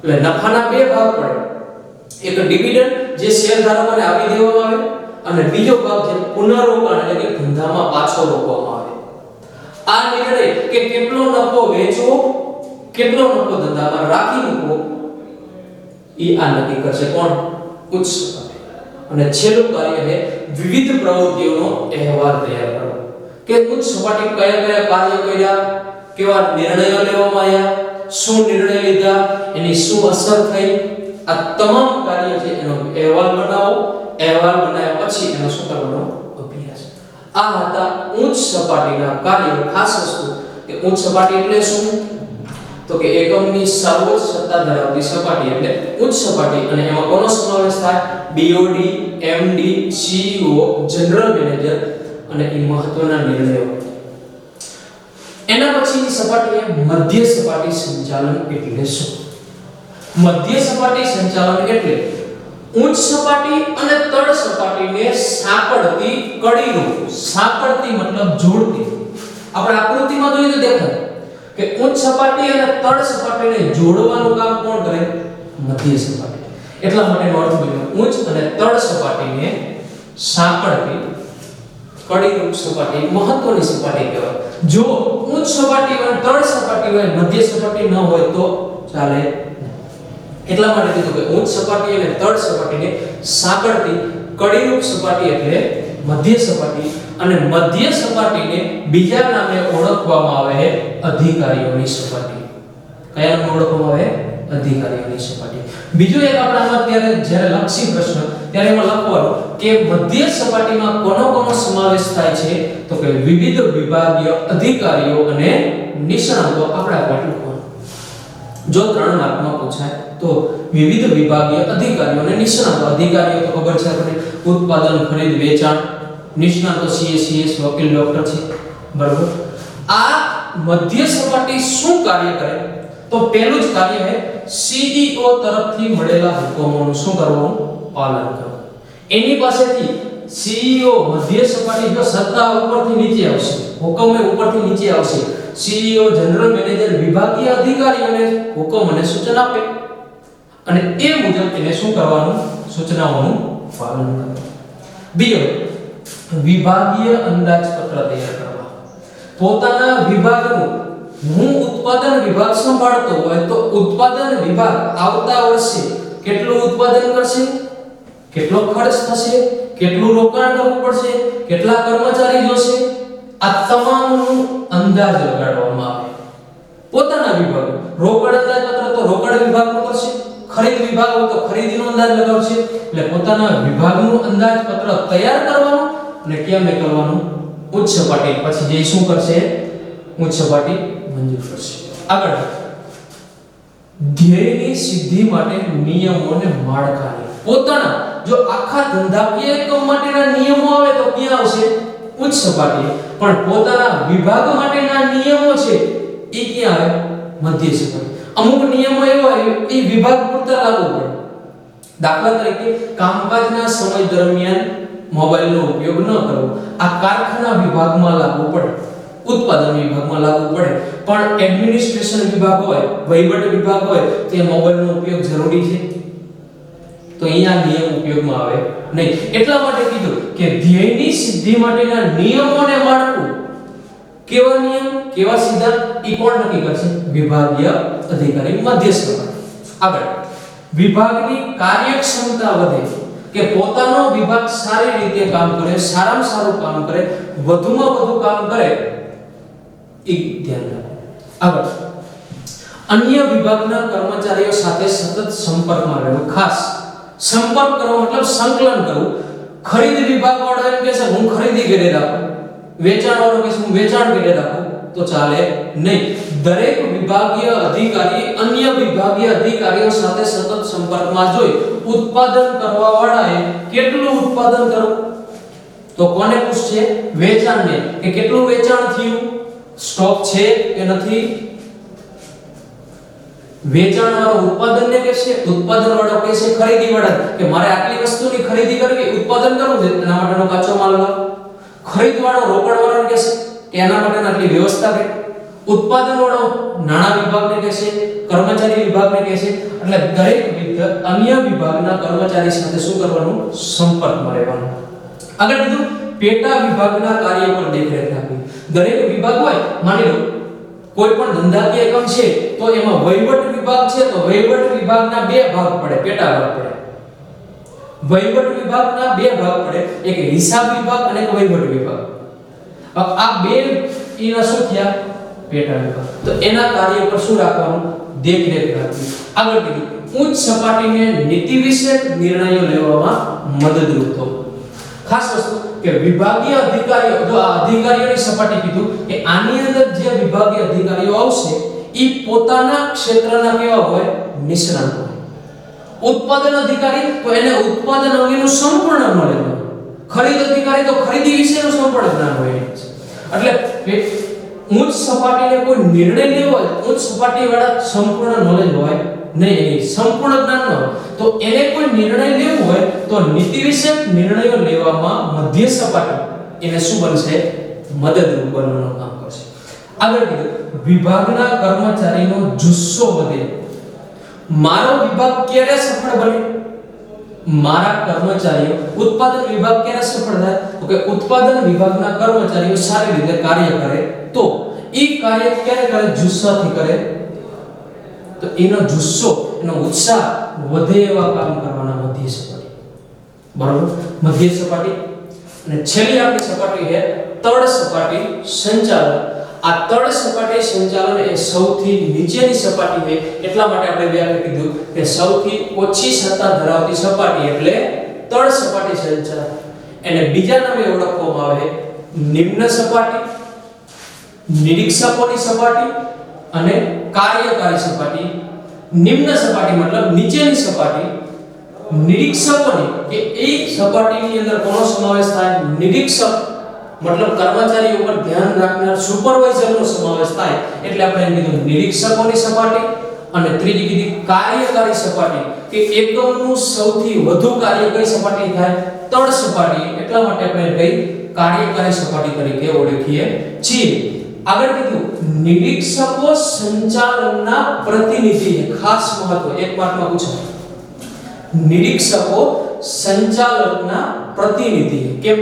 Speaker 2: એટલે નફાના 2 ભાગ પડે. એક ડિવિડન્ડ જે શેરધારકોને આપી દેવામાં આવે અને બીજો ભાગ જે પુનર્રોકાણ એટલે કે ધંધામાં પાછો રોકવામાં આવે. આ નિર્ણય કે કેટલો નફો વેચવો, કેટલો નફો ધંધામાં રાખી મૂકવો, એ આ નક્કી કરશે કોણ? ઉચ્ચ સપાટી. અને છેલ્લું કાર્ય છે વિવિધ પ્રવૃત્તિઓનો અહેવાલ તૈયાર કરવો કે ઉચ્ચ સપાટી કયા કાર્યો કર્યા, કેવા નિર્ણયો લેવામાં આવ્યા, શું નિર્ણય લીધા, એની શું અસર થઈ, આ તમામ કાર્ય છે એનો અહેવાલ બનાવો. અહેવાલ બનાવ્યા પછી એનો શું કરવાનો? અભ્યાસ. આ હતા ઉચ્ચ સપાટીના કાર્યો. ખાસ વસ્તુ કે ઉચ્ચ સપાટી એટલે શું? તો કે એકમની સર્વોચ્ચ સત્તા ધરાવતી સપાટી એટલે ઉચ્ચ સપાટી. અને એમાં કોનો સમાવેશ થાય? BOD, MD, CEO, general manager અને એ મહત્વના નિર્ણયો. એના પછીની સપાટી મધ્ય સપાટી સંચાલન એટલે શું? મધ્ય સપાટી સંચાલન એટલે ઉચ્ચ સપાટી અને તળ સપાટીને સાંકળતી કડીરૂપ. સાંકળતી મતલબ જોડતી. આપણે આકૃતિમાં જોઈએ તો દેખાય કે ઉચ્ચ સપાટી અને તળ સપાટીને જોડવાનું કામ કોણ કરે? મધ્ય સપાટી. એટલા માટેનો અર્થ બન્યો ઉચ્ચ અને તળ સપાટીને સાંકળતી કડીરૂપ સપાટી મહત્વની સપાટી કહેવાય. જો ઉચ્ચ સપાટી અને તળ સપાટી હોય, મધ્ય સપાટી ન હોય તો ચાલે. એટલા માટે કીધું કે ઉચ્ચ સપાટી અને તળ સપાટીને સાંકળતી કડીરૂપ સપાટી એટલે મધ્ય સપાટી, અને મધ્ય સપાટીને બીજા નામે ઓળખવામાં આવે છે અધિકારીઓની સપાટી. કયા નામે ઓળખવામાં આવે? અધિકારીઓની સપાટી. બીજો એક આપણામાં અત્યારે જ્યારે લક્ષી પ્રશ્ન ત્યારે એમાં લખવાનું કે મધ્ય સપાટીમાં કોનો કોનો સમાવેશ થાય છે, તો કે વિવિધ વિભાગીય અધિકારીઓ અને નિષ્ણાતો. આપણે આ લખવાનું. જો 3 માર્કમાં પૂછાય તો વિવિધ વિભાગીય અધિકારીઓ અને નિષ્ણાતો. અધિકારીઓ તો ખબર છે આપણે, ઉત્પાદન, ખરીદ, વેચાણ. નિષ્ણાતો સીએસ, વકીલ, ડોક્ટર છે. બરાબર. આ મધ્ય સપાટી શું કાર્ય કરે? તો પહેલું જ કાર્ય છે સીઈઓ તરફથી મળેલા હુકમોનું શું કરવાનું? પાલન કરવું. એની પાસેથી સીઈઓ મધ્ય સપાટી જો સત્તા ઉપરથી નીચે આવશે, હુકમ ઉપરથી નીચે આવશે, સીઈઓ જનરલ મેનેજર વિભાગીય અધિકારીઓને હુકમ અને સૂચના આપે અને એ મુજબ એને શું કરવાનું? સૂચનાઓનું પાલન કરવું. બીજો, વિભાગીય અંદાજપત્ર તૈયાર કરવા. પોતાના વિભાગનું, હું ઉત્પાદન વિભાગ સંભાળતો હોય તો ઉત્પાદન વિભાગ આવતા વર્ષે કેટલું ઉત્પાદન કરશે, કેટલો ખર્ચ થશે, કેટલું રોકાણ કરવું પડશે, કેટલા કર્મચારી જોશે, આ તમામનો અંદાજ લગાડવામાં આવે. પોતાના વિભાગ, રોકડ અંદાજપત્ર તો રોકડ વિભાગનું કરશે, ખરીદ વિભાગ હોય તો ખરીદીનો અંદાજ લગાવશે. એટલે પોતાના વિભાગનું અંદાજપત્ર તૈયાર કરવાનું અને કેમ કરવાનું? ઉચ્ચ સપાટી. પછી જે શું કરશે? ઉચ્ચ સપાટી મંજૂર કરશે. આગળ, ધ્યેયની સિદ્ધિ માટે નિયમો અને માળખાની. પોતાના જો આખા ધંધાકીય એકમ માટેના નિયમો આવે તો ક્યાં આવશે? ઉચ્ચ સપાટી. પણ પોતાના વિભાગ માટેના નિયમો છે એ ક્યાં આવે? મધ્ય સપાટી. અમુક નિયમો એવા હોય એ વિભાગ પૂરતા લાગુ પડે. દાખલા તરીકે કામકાજના સમય દરમિયાન મોબાઈલનો ઉપયોગ ન કરવો, આ કારખાના વિભાગમાં લાગુ પડે, ઉત્પાદન વિભાગમાં લાગુ પડે. પણ એડમિનિસ્ટ્રેશન વિભાગ હોય, વહીવટ વિભાગ હોય તો એ મોબાઈલનો ઉપયોગ જરૂરી છે, તો અહીંયા નિયમ ઉપયોગમાં આવે નહીં. એટલા માટે કીધું કે ધ્યેયની સિદ્ધિ માટેના નિયમો અને માળખું. કેવા નિયમ, કેવા સિદ્ધાંત એ કોણ નક્કી કરશે? વિભાગીય અધિકારી, મધ્ય સપાટી. આગળ, વિભાગની કાર્યક્ષમતા વધે, કે પોતાનો વિભાગ સારી રીતે કામ કરે, સારામાં સારું કામ કરે, વધુમાં વધુ કામ કરે એ ધ્યાન રાખો. આગળ, અન્ય વિભાગના કર્મચારીઓ સાથે સતત સંપર્કમાં રહેવું. ખાસ સંપર્ક કરવો મતલબ સંકલન કરવું. ખરીદ વિભાગ વાળો એમ કહે છે હું ખરીદી કરી રાખું, વેચાણ વાળો કહે છે હું વેચાણ કરી રાખું, તો ચાલે નહીં. દરેક વિભાગીય અધિકારી અન્ય વિભાગીય અધિકારીઓ સાથે સતત સંપર્કમાં જોઈ ઉત્પાદન કરવા વાળાએ કેટલું ઉત્પાદન કરવું, તો કોને પૂછશે? વેચાણને, કે કેટલું વેચાણ થયું, સ્ટોક છે કે નથી. વેચાણ વાળો ઉત્પાદનને કહેશે, ઉત્પાદન વાળો કહેશે ખરીદી વાળા કે મારે આટલી વસ્તુની ખરીદી કરવી, ઉત્પાદન કરવું છે, એના માટેનો કાચો માલ લાવ. ખરીદ વાળો રોકડ વાળાને કહેશે કે એના માટે આટલી વ્યવસ્થા કરે. ઉત્પાદન વાળો નાણા વિભાગને કહેશે, કર્મચારી વિભાગને કહેશે. એટલે દરેક અન્ય વિભાગના કર્મચારી સાથે શું કરવાનું? સંપર્કમાં રહેવાનું. આગળ કીધું પેટા વિભાગના કાર્ય પર દેખરેખ રાખવી. દરેક વિભાગ હોય, માની લો કોઈ પણ ધંધાકીય એકમ છે તો એમાં વહીવટ વિભાગ છે તો વહીવટ વિભાગના બે ભાગ પડે, પેટા ભાગ પડે. વહીવટ વિભાગના બે ભાગ પડે, એક હિસાબ વિભાગ અને એક વહીવટ વિભાગ. આ બે એના શું થયા? પેટા વિભાગ. તો એના કાર્ય પર શું રાખવાનું? દેખરેખ રાખવી. આગળ કીધું ઉચ્ચ સપાટીને નીતિ વિષયક નિર્ણયો લેવામાં મદદરૂપ થવું. ખાસ વસ્તુ કે વિભાગીય અધિકારીઓ, જો આ અધિકારીઓની સપાટી કીધું કે આની અંદર જે વિભાગીય અધિકારીઓ આવશે ઈ પોતાના ક્ષેત્રના કેવા હોય? નિષ્ણાત હોય. ઉત્પાદન અધિકારી તો એને ઉત્પાદન અંગેનું સંપૂર્ણ નોલેજ હોય. ખરીદ અધિકારી તો ખરીદી વિશેનું સંપૂર્ણ જ્ઞાન હોય. એટલે ઉચ્ચ સપાટીને કોઈ નિર્ણય લેવો હોય, ઉચ્ચ સપાટી વાળા સંપૂર્ણ નોલેજ હોય નહીં, એની સંપૂર્ણ જ્ઞાન ન હોય, તો એને કોઈ નિર્ણય લેવો હોય તો નીતિ વિષયક નિર્ણયો લેવામાં મધ્ય સપાટી એને શું બનશે? મદદરૂપ બનવાનું કામ કરશે. આગળ કીધું વિભાગના કર્મચારીનો જુસ્સો વધે. મારો વિભાગ ક્યારે સફળ બને? મારા કર્મચારીઓ, ઉત્પાદન વિભાગ ક્યારે સફળ થાય? તો કે ઉત્પાદન વિભાગના કર્મચારીઓ સારી રીતે કાર્ય કરે તો એ કાર્ય ક્યારે કરે? જુસ્સાથી કરે. તો એનો જુસ્સો, એનો ઉત્સાહ વધે એવા કામ કરવાના મધ્ય સપાટી. બરાબર? મધ્ય સપાટી. અને છેલ્લી આપણી સપાટી છે તળ સપાટી સંચાલન. આ તળ સપાટી સંચાલન એ સૌથી નીચેની સપાટી છે, એટલા માટે આપણે વ્યાખ્યા કીધું કે સૌથી ઓછી સત્તા ધરાવતી સપાટી એટલે તળ સપાટી સંચાલન. એને બીજા નામે ઓળખવામાં આવે નિમ્ન સપાટી, નિરીક્ષકોની સપાટી અને કાર્યકારી સપાટી. નિમ્ન સપાટી મતલબ નીચેની સપાટી, નિરીક્ષકોની કે એ સપાટીની અંદર કોનો સમાવેશ થાય? નિરીક્ષક મતલબ કર્મચારીઓ ઉપર ધ્યાન રાખનાર સુપરવાઇઝરનો સમાવેશ થાય, એટલે આપણે એમ કીધું નિરીક્ષકોની સપાટી. અને ત્રીજી કીધી કાર્યકારી સપાટી કે એકમનું સૌથી વધુ કાર્ય કઈ સપાટી થાય? તળ સપાટી. એટલા માટે આપણે કઈ કાર્યકારી સપાટી તરીકે ઓળખીએ છીએ. આગળ કીધું નિરીક્ષકો સંચાલનના પ્રતિનિધિ. ખાસ મહત્વ એક માર્કમાં પૂછાય. નિરીક્ષકો સંચાલકના પ્રતિનિધિ. કેમ?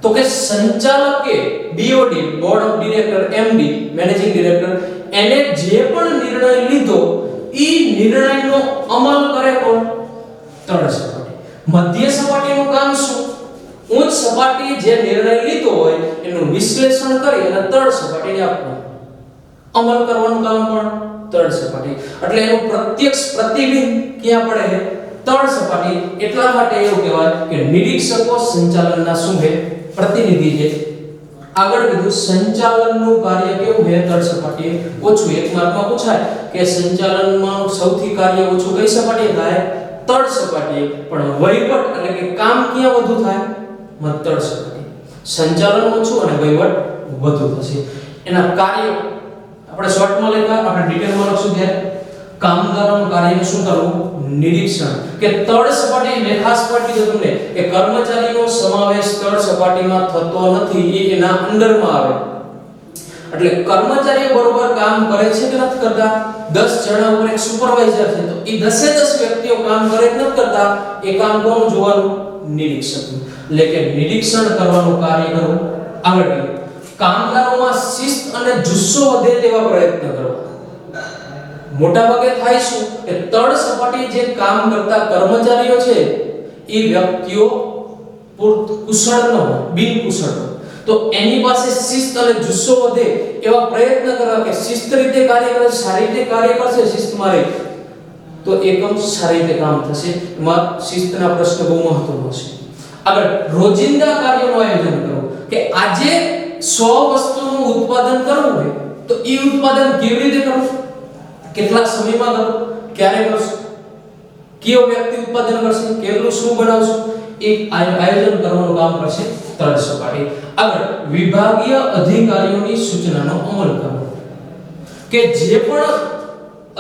Speaker 2: તો કે સંચાલકે BOD board of director, MD managing director, એને જે પણ નિર્ણય લીધો ઈ નિર્ણયનો અમલ કરે કોણ? તળ સપાટી. મધ્ય સપાટીનું કામ શું? ઉચ્ચ સપાટી જે નિર્ણય લીધો હોય એનું વિશ્લેષણ કરી અને તળ સપાટીને આપવાનું. અમલ કરવાનું કામ કોણ? તળ સપાટી. એટલે એનું પ્રત્યક્ષ પ્રતિબિંબ ક્યાં પડે? તળ સપાટી. એટલા માટે એવું કહેવાય કે નિરીક્ષકો સંચાલનના શું છે? પ્રતિનિધિ છે. આગળ કીધું સંચાલનનું કાર્ય કેવું છે? તળ સપાટીએ ઓછું. એક માર્કમાં પૂછાય કે સંચાલનમાં સૌથી કાર્ય ઓછું કઈ સપાટીએ થાય? તળ સપાટીએ. પણ વહીવટ એટલે કે કામ ક્યાં વધુ થાય? તળ સપાટી. સંચાલન ઓછું અને વહીવટ વધુ થશે. એના કાર્ય આપણે શોર્ટમાં લખ્યા, આપણે ડિટેલમાં લખશું ત્યારે કામદારોનું કાર્ય શું કરવું? નિરીક્ષણ. કે તળ સપાટી મેં ખાસ પર કીધું તમને કે કર્મચારીનો સમાવેશ તળ સપાટીમાં થતો નથી, એ એના અંડરમાં આવે. એટલે કર્મચારીઓ બરોબર કામ કરે છે કે નથી કરતા? 10 જણા ઉપર એક સુપરવાઇઝર છે, તો એ 10 વ્યક્તિઓ કામ કરે કે નથી કરતા? એ કામ કોનું જોવાનું? નિરીક્ષકનું. એટલે કે નિરીક્ષણ કરવાનું કાર્ય કરવું. આગળ કામદારોમાં શિસ્ત અને જુસ્સો વધે તેવા પ્રયત્ન કરવા. મોટા ભાગે થાય શું કે તળ સપાટી જે કામ કરતા કર્મચારીઓ છે એ વ્યક્તિઓ કુશળ ન હોય, બિનકુશળ હોય, તો એની પાસે શિસ્ત અને જુસ્સો વધે એવા પ્રયત્ન કરવા કે શિસ્ત રીતે કાર્ય કરે, સારી રીતે કાર્ય કરશે, શિસ્તમાં રહે તો એકમ સારી રીતે કામ થશે. એમાં શિસ્તના પ્રશ્ન બહુ મહત્વનો છે. આગળ રોજિંદા કાર્યોનું આયોજન કરવું કે આજે 100 વસ્તુનું ઉત્પાદન કરવું હોય તો એ ઉત્પાદન કેવી રીતે કરવું, કેટલા સમયમાં કરવું, ક્યારે કરશું, કયો વ્યક્તિ ઉત્પાદન કરશે, કેટલું શું બનાવશું, એ આયોજન કરવાનું કામ કરશે તળ સપાટી. આગળ વિભાગીય અધિકારીઓની સૂચનાનો અમલ કરવો કે જે પણ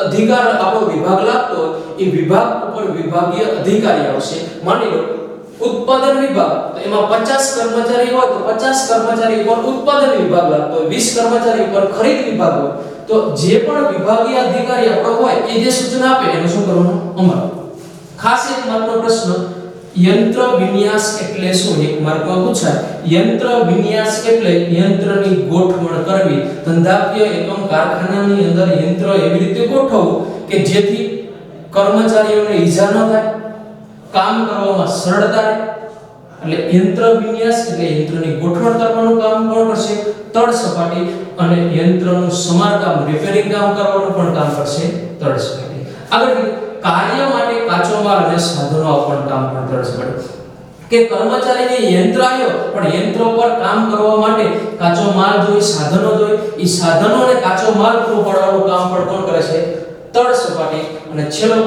Speaker 2: અધિકાર આપણો વિભાગ લાગતો હોય એ વિભાગ ઉપર વિભાગીય અધિકારી આવશે. માની લો ઉત્પાદન વિભાગ, તો એમાં 50 કર્મચારી હોય તો 50 કર્મચારી ઉપર ઉત્પાદન વિભાગ લાગતો હોય, 20 કર્મચારી ઉપર ખરીદ વિભાગ હોય, તો જે પણ વિભાગીય અધિકારી આપણો હોય એ જે સૂચના આપે એનું શું કરવાનું? અમલ. ખાસ એક માર્કનો પ્રશ્ન, યંત્ર વિન્યાસ એટલે શું? એક માર્કમાં પૂછાય. યંત્ર વિન્યાસ એટલે યંત્રની ગોઠવણ કરવી. ધંધાકીય એકમ કારખાનાની અંદર યંત્ર એવી રીતે ગોઠવવું કે જેથી કર્મચારીઓને ઈજા ન થાય, કામ કરવામાં સરળતા રહે. એટલે યંત્ર વિન્યાસ એટલે યંત્રની ગોઠવણ કરવાનું કામ કોણ કરશે? તળ સપાટી. અને યંત્રનું સમારકામ, રિપેરિંગ કામ કરવાનું પણ કામ કરશે તળ સપાટી. આગળ કાર્ય માટે કાચો માલ અને સાધનો આપવાનું કામ પણ તળ સપાટી. કે કર્મચારીને યંત્ર આવ્યો પણ યંત્ર પર કામ કરવા માટે કાચો માલ જોઈએ, સાધનો જોઈએ, એ સાધનો અને કાચો માલ પૂરો પાડવાનું કામ પણ કોણ કરે છે? તળ સપાટી. અને છેલ્લો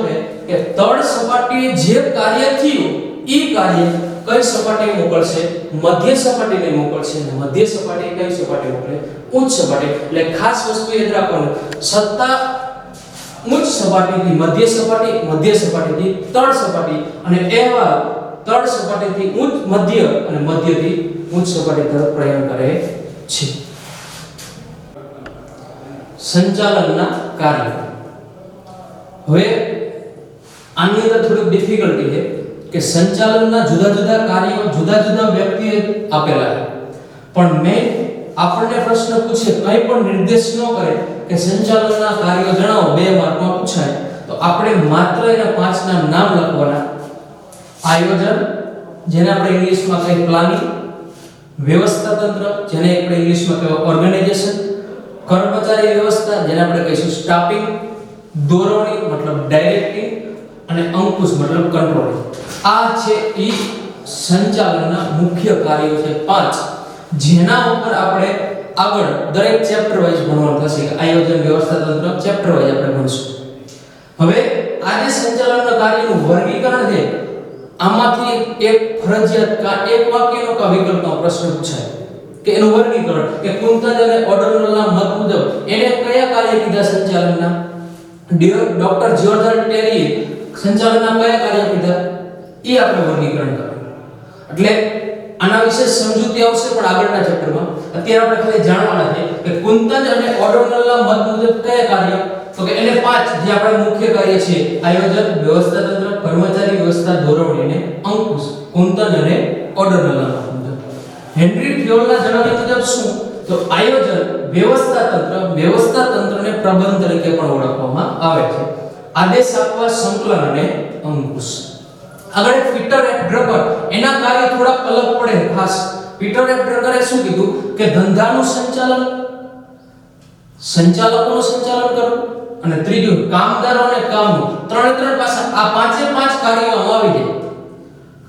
Speaker 2: કે તળ સપાટીએ જે કાર્ય થયું એ કાર્ય કઈ સપાટીએ મોકલશે? મધ્ય સપાટીને મોકલશે. અને મધ્ય સપાટી કઈ સપાટી મોકલે? ઉચ્ચ સપાટી. એટલે ખાસ વસ્તુ યાદ રાખવાનું, સત્તા ઉચ્ચ સપાટીથી મધ્ય સપાટી, મધ્ય સપાટીથી તળ સપાટી, અને અહેવાલ તળ સપાટીથી ઉચ્ચ મધ્ય અને મધ્યથી ઉચ્ચ સપાટી તરફ પ્રયાણ કરે છે. સંચાલનના કાર્ય. હવે આની અંદર થોડીક ડિફિકલ્ટી છે કે સંચાલનના જુદા જુદા કાર્યો જુદા જુદા વ્યક્તિએ આપેલા છે, પણ મેં આપણને પ્રશ્ન પૂછે કંઈ પણ નિર્દેશ ન કરે કે સંચાલનના કાર્યો જણાવો, 2 માર્કમાં પૂછાય તો આપણે માત્ર એના 5 ના નામ લખવાના. આયોજન, જેને આપણે ઇંગ્લિશમાં કહીએ પ્લાનિંગ, વ્યવસ્થા તંત્ર જેને આપણે ઇંગ્લિશમાં કહીએ ઓર્ગેનાઇઝેશન, કર્મચારી વ્યવસ્થા જેને આપણે કહીશું સ્ટાફિંગ, દોરવણી મતલબ ડાયરેક્ટિંગ અને અંકુશ મતલબ કંટ્રોલિંગ. આ છે એ સંચાલનના મુખ્ય કાર્યો છે 5, જેના ઉપર આપણે આગળ દરેક ચેપ્ટર વાઇઝ ભણવાનું થશે કે આયોજન વ્યવસ્થા તંત્ર ચેપ્ટર વાઇઝ આપણે ભણશું. હવે આ જે સંચાલનના કાર્યનું વર્ગીકરણ છે આમાંથી એક ફરજિયાત કા એક વાક્યનો કા વિકલ્પનો પ્રશ્ન પૂછાય કે એનું વર્ગીકરણ કે કુંતજ અને ઓર્ડરનલના મત મુજબ એને કયા કાર્ય કીધા સંચાલનના. ડોક્ટર જ્યોર્જ ટેરીએ સંચાલનના કયા કાર્ય કીધા એ આપણે વર્ગીકરણ કરવાનું. એટલે આના વિશે સમજૂતી આવશે પણ આગળના ચેપ્ટરમાં. અત્યારે આપણે ખાલી જાણવાના છે કે કુંતજ અને ઓર્ડરનલના મત મુજબ કયા કાર્ય, તો કે એને 5 જે આપણા મુખ્ય કાર્ય છે આયોજન, વ્યવસ્થા તંત્ર, કર્મચારી વ્યવસ્થા, દોરવણી અને અંકુશ, કુંતજ અને ઓર્ડરનલના મત મુજબ. હેનરી ફ્યોલના જણાવ્યા મુજબ શું, તો આયોજન વ્યવસ્થા તંત્રને પ્રબંધ તરીકે પણ ઓળખવામાં આવે છે. આદેશ આપવા, સંકલન અને અંકુશ. આગળ પીટર એફ ડ્રકર એના કાર્ય થોડા અલગ પડે ખાસ. પીટર એફ ડ્રકરે શું કીધું કે ધંધાનું સંચાલન, સંચાલકોનું સંચાલન કરવું અને ત્રીજું કામદારો અને કામનું, ત્રણે પાસા આ પાંચે પાંચ કાર્યો આમાં આવી જાય.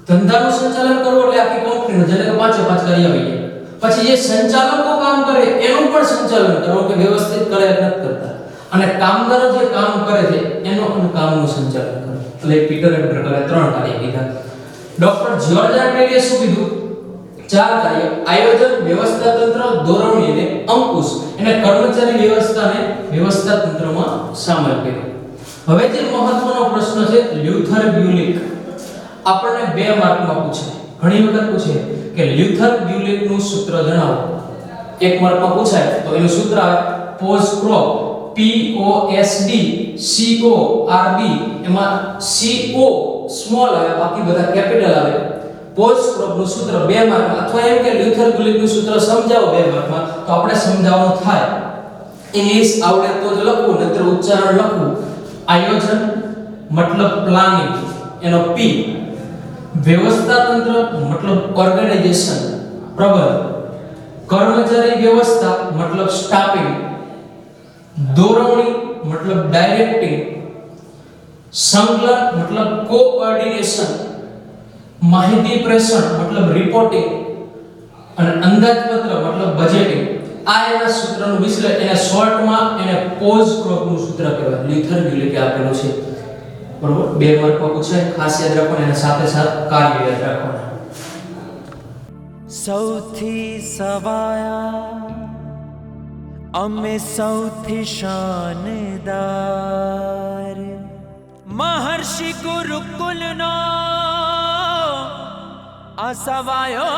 Speaker 2: ધંધાનું સંચાલન કરવું એટલે આખી કંપનીનું જેને કે પાંચે પાંચ કાર્ય આવી જાય. પછી જે સંચાલકો કામ કરે એનું પણ સંચાલન કરવું કે વ્યવસ્થિત કરે કે નથી કરતા, અને કામદારો જે કામ કરે છે એનો પણ કામનું સંચાલન કરે. એટલે પીટર એફ ડ્રકરે 3 કાર્ય કીધા. ડોક્ટર જ્યોર્જ ટેરીએ શું કીધું, 4 કાર્ય આયોજન, વ્યવસ્થા તંત્ર, દોરવણી અને અંકુશ એને કર્મચારી વ્યવસ્થાને વ્યવસ્થા તંત્રમાં સામેલ કર્યું. હવે જે મહત્વનો પ્રશ્ન છે લ્યુથર બ્યુલિક આપણને 2 માર્કમાં પૂછે, ઘણી વખત પૂછે કે લ્યુથર બ્યુલિકનું સૂત્ર જણાવો. 1 માર્કમાં પૂછાય તો એનું સૂત્ર આવે પોસ્ક્રોપ, POSD CORB, એમાં CO સ્મોલ આવે બાકી બધા કેપિટલ આવે. પોસ્ક્રોપનું સૂત્ર 2 માર્કમાં, અથવા એમ કે લ્યુથર બ્યુલિકનું સૂત્ર સમજાવો 2 માર્કમાં, તો આપણે સમજાવવાનું થાય. ઇંગ્લિશ આવડે તો જ લખવું, નહીતર ઉચ્ચારણ લખવું. આયોજન મતલબ પ્લાનિંગ એનો P, વ્યવસ્થા તંત્ર મતલબ ઓર્ગેનાઇઝેશન પ્રબંધ, કર્મચારી વ્યવસ્થા મતલબ સ્ટાફિંગ, દોરવણી મતલબ ડાયરેક્ટિંગ, સંકલન મતલબ કોઓર્ડિનેશન, માહિતી પ્રેષણ મતલબ રિપોર્ટિંગ અને અંદાજપત્ર મતલબ બજેટિંગ. આ એના સૂત્રનું વિશ્લેષણ, એને શોર્ટમાં એને પોસ્ક્રોપનું સૂત્ર કહેવાય. લ્યુથર બ્યુલિકે આપેલું છે. બરોબર, 2 માર્કમાં પૂછાય, ખાસ યાદ રાખવાનું. એના સાથે સાથે કાર્ય યાદ રાખવાના.
Speaker 1: સૌથી સવાયા અમે સૌથી શાનદાર મહર્ષિ ગુરુકુલનો આ સવાયો